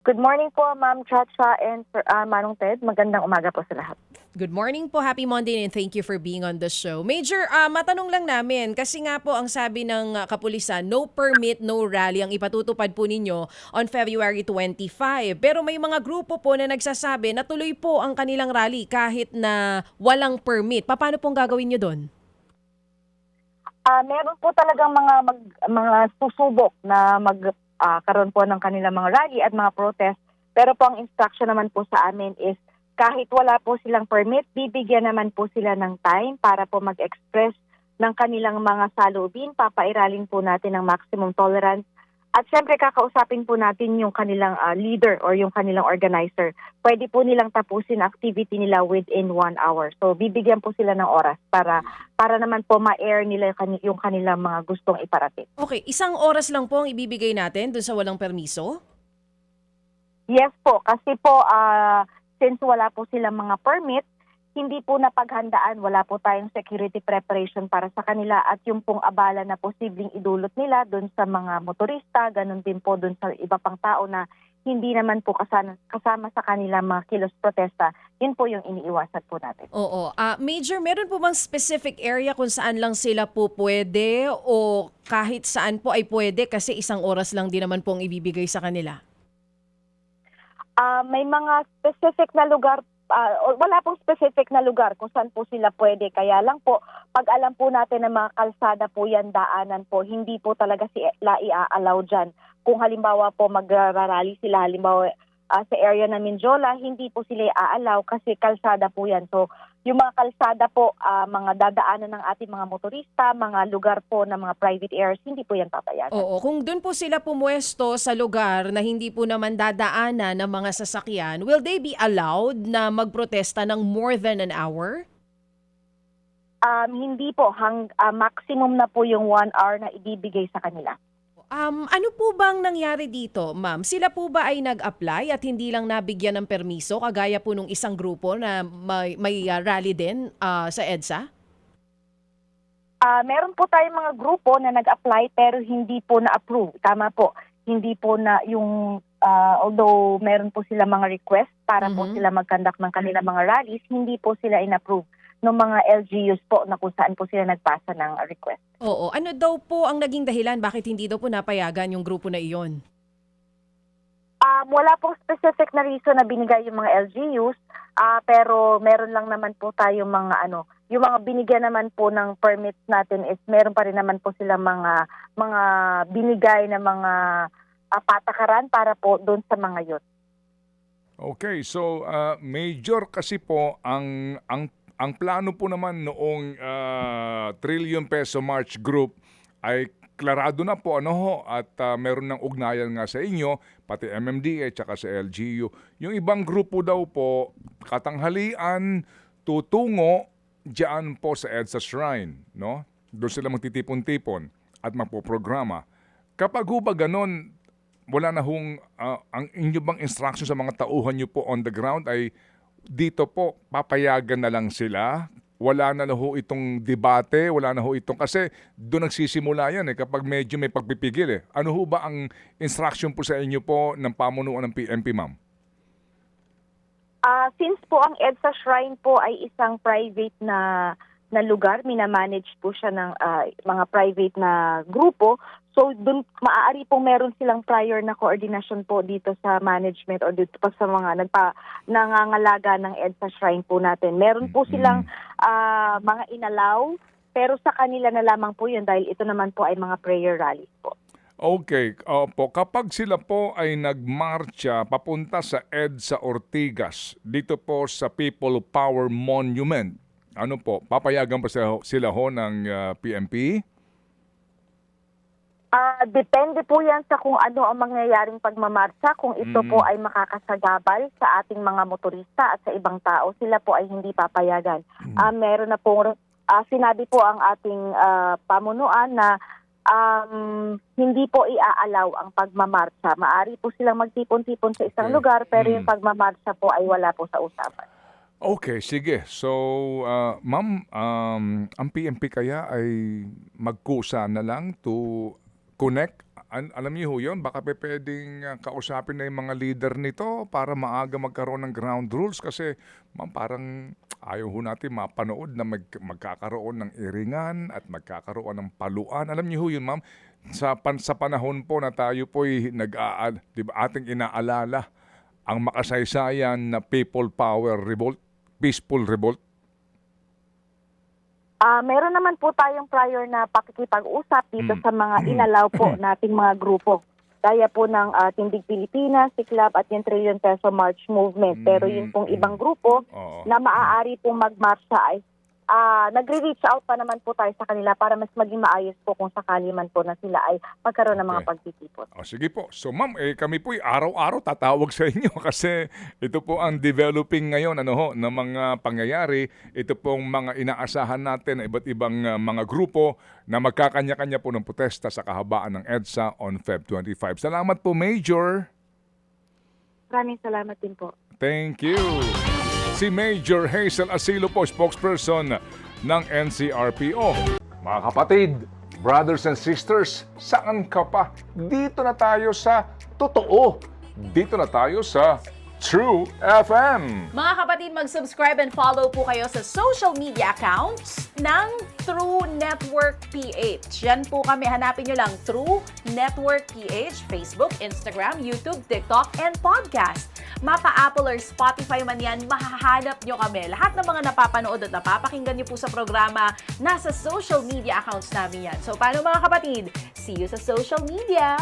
Good morning po, Ma'am Chacha and Manong Ted. Magandang umaga po sa lahat. Good morning po. Happy Monday and thank you for being on the show. Major, matanong lang namin kasi nga po ang sabi ng kapulisan, no permit, no rally ang ipatutupad po ninyo on February 25. Pero may mga grupo po na nagsasabi na tuloy po ang kanilang rally kahit na walang permit. Paano pong gagawin nyo doon? Meron po talagang mga susubok na karoon po ng kanilang mga rally at mga protest. Pero po ang instruction naman po sa amin is kahit wala po silang permit, bibigyan naman po sila ng time para po mag-express ng kanilang mga saloobin. Papairalin po natin ang maximum tolerance. At syempre kakausapin po natin yung kanilang leader or yung kanilang organizer. Pwede po nilang tapusin ang activity nila within 1 hour. So bibigyan po sila ng oras para naman po ma-air nila yung kanilang mga gustong iparating. Okay, 1 oras lang po ang ibibigay natin doon sa walang permiso? Yes po, kasi po since wala po silang mga permit, hindi po napaghandaan, wala po tayong security preparation para sa kanila at yung pong abala na posibleng idulot nila doon sa mga motorista, ganun din po doon sa iba pang tao na hindi naman po kasama sa kanila mga kilos protesta, yun po yung iniiwasan po natin. Oo. Major, meron po bang specific area kung saan lang sila po pwede o kahit saan po ay pwede kasi 1 oras lang din naman po ang ibibigay sa kanila? May mga specific na lugar, wala pong specific na lugar kung saan po sila pwede. Kaya lang po, pag alam po natin na mga kalsada po yan, daanan po, hindi po talaga sila i-allow dyan. Kung halimbawa po magrarally sila, halimbawa sa area ng Minjola, hindi po sila i-allow kasi kalsada po yan. So, yung mga kalsada po, mga dadaanan ng ating mga motorista, mga lugar po ng mga private areas, hindi po yan papayagan. Oo, kung doon po sila pumuesto sa lugar na hindi po naman dadaanan ng mga sasakyan, will they be allowed na magprotesta ng more than an hour? Hindi po, maximum na po yung 1 hour na ibibigay sa kanila. Ano po bang nangyari dito, ma'am? Sila po ba ay nag-apply at hindi lang nabigyan ng permiso kagaya po nung isang grupo na may rally din sa EDSA? Meron po tayong mga grupo na nag-apply pero hindi po na-approve. Tama po, hindi po na yung, although meron po sila mga request para po sila mag-conduct ng kanilang mga rallies, hindi po sila in-approve ng mga LGUs po na kung saan po sila nagpasa ng request. Oo. Ano daw po ang naging dahilan? Bakit hindi daw po napayagan yung grupo na iyon? Wala pong specific na reason na binigay yung mga LGUs, pero meron lang naman po tayong yung mga binigyan naman po ng permits natin is meron pa rin naman po sila mga binigay na mga patakaran para po doon sa mga youth. Okay, so Major kasi po ang plano po naman noong Trillion Peso March Group ay klarado na po at meron ng ugnayan nga sa inyo pati MMDA at sa LGU. Yung ibang grupo daw po katanghalian tutungo diyan po sa EDSA Shrine, no? Doon sila magtitipon-tipon at magpoprograma. Kapag ho ba ganon, wala na hong ang inyo bang instruction sa mga tauhan nyo po on the ground ay dito po papayagan na lang sila? Wala na ho itong debate, wala na ho itong kasi doon nagsisimula yan kapag medyo may pagpipigil . Ano ho ba ang instruction po sa inyo po ng pamunuan ng PNP, ma'am? Since po ang EDSA Shrine po ay isang private na lugar, minamanage po siya ng mga private na grupo. So doon maaari pong meron silang prior na coordination po dito sa management o dito pa sa mga nangangalaga ng EDSA Shrine po natin. Meron po silang mga inalaw, pero sa kanila na lamang po yun dahil ito naman po ay mga prayer rallies po. Okay, po kapag sila po ay nagmarcha papunta sa EDSA Ortigas, dito po sa People Power Monument, ano po, papayagan pa sila ho ng PNP? Depende po yan sa kung ano ang mangyayaring pagmamarsa. Kung ito po ay makakasagabal sa ating mga motorista at sa ibang tao, sila po ay hindi papayagan. Meron na po, sinabi po ang ating pamunuan na hindi po iaalaw ang pagmamarsa. Maari po silang magtipon-tipon sa isang lugar pero yung pagmamarsa po ay wala po sa usapan. Okay, sige. So, ma'am, ang PNP kaya ay magkusa na lang to connect. Alam niyo ho yun, baka pwedeng kausapin na yung mga leader nito para maaga magkaroon ng ground rules kasi ma'am, parang ayaw ho natin mapanood na magkakaroon ng iringan at magkakaroon ng paluan. Alam niyo ho yun, ma'am, sa panahon po na tayo po'y di ba, ating inaalala ang makasaysayan na people power revolt, peaceful revolt. Meron naman po tayong prior na pakikipag-usap dito sa mga inalaw po nating mga grupo. Gaya po ng Tindig Pilipinas, Siklab at yung Trillion Peso March Movement. Pero yun pong ibang grupo na maaari pong magmarcha ay nagre-reach out pa naman po tayo sa kanila para mas maging maayos po kung sakali man po na sila ay magkaroon ng mga pagtitipon. Sige po. So ma'am, kami po araw-araw tatawag sa inyo kasi ito po ang developing ngayon ng mga pangyayari. Ito pong mga inaasahan natin na iba't ibang mga grupo na magkakanya-kanya po ng protesta sa kahabaan ng EDSA on Feb 25. Salamat po, Major. Maraming salamat din po. Thank you. Si Major Hazel Asilo po, spokesperson ng NCRPO. Mga kapatid, brothers and sisters, saan ka pa? Dito na tayo sa totoo. Dito na tayo sa True FM. Mga kapatid, mag-subscribe and follow po kayo sa social media accounts ng True Network PH. Yan po kami, hanapin nyo lang True Network PH, Facebook, Instagram, YouTube, TikTok, and podcast. Mapa Apple or Spotify man yan, mahahanap nyo kami. Lahat ng mga napapanood at napapakinggan nyo po sa programa, nasa social media accounts namin yan. So paano mga kapatid? See you sa social media!